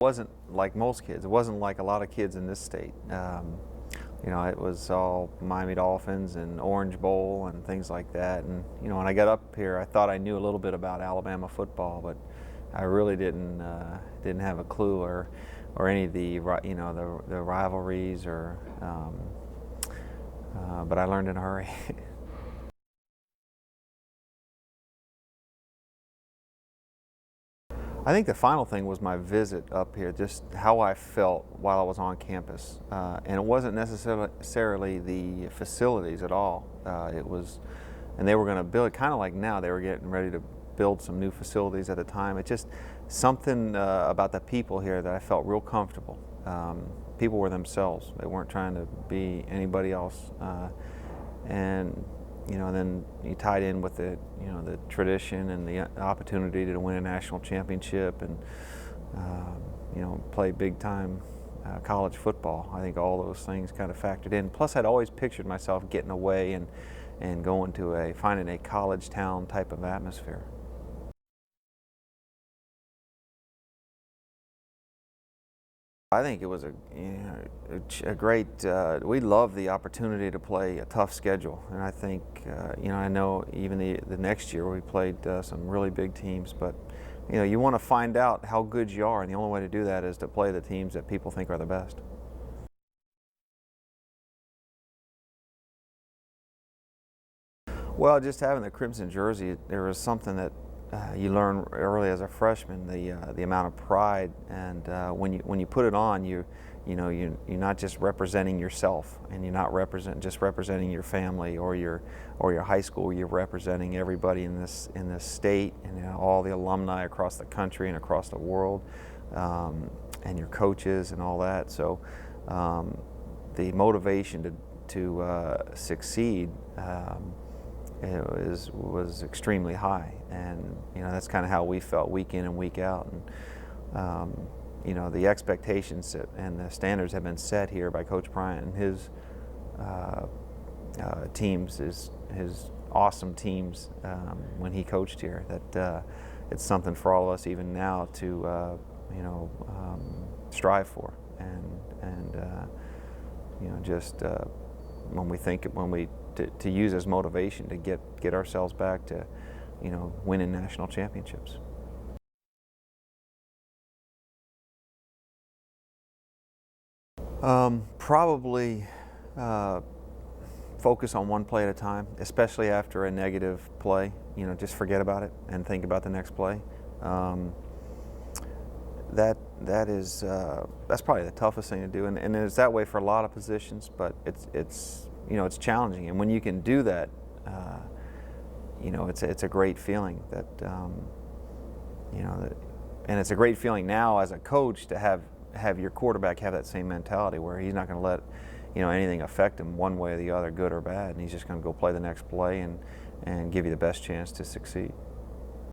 It wasn't like most kids. It wasn't like a lot of kids in this state. It was all Miami Dolphins and Orange Bowl and things like that. And when I got up here, I thought I knew a little bit about Alabama football, but I really didn't have a clue or any of the the rivalries but I learned in a hurry. I think the final thing was my visit up here, just how I felt while I was on campus. And it wasn't necessarily the facilities at all. And they were going to build, kind of like now, they were getting ready to build some new facilities at the time. It just, something about the people here that I felt real comfortable. People were themselves. They weren't trying to be anybody else. And then you tied in with the tradition and the opportunity to win a national championship and play big time college football. I think all those things kind of factored in. Plus, I'd always pictured myself getting away and going to finding a college town type of atmosphere. I think it was a great. We loved the opportunity to play a tough schedule, and I think I know even the next year we played some really big teams. But you want to find out how good you are, and the only way to do that is to play the teams that people think are the best. Well, just having the crimson jersey, there was something that you learn early as a freshman, the amount of pride, and when you put it on, you're not just representing yourself, and you're not just representing your family or your high school. You're representing everybody in this state, and all the alumni across the country and across the world, and your coaches and all that. So the motivation to succeed. Was extremely high, and that's kind of how we felt week in and week out. And the expectations and the standards have been set here by Coach Bryant and his teams, his awesome teams when he coached here. That it's something for all of us even now to strive for, and just when we to use as motivation to get ourselves back to winning national championships. Probably focus on one play at a time, especially after a negative play. Just forget about it and think about the next play. That's probably the toughest thing to do, and it's that way for a lot of positions. But it's challenging, and when you can do that, it's a great feeling and it's a great feeling now as a coach to have your quarterback have that same mentality where he's not going to let anything affect him one way or the other, good or bad, and he's just going to go play the next play and give you the best chance to succeed.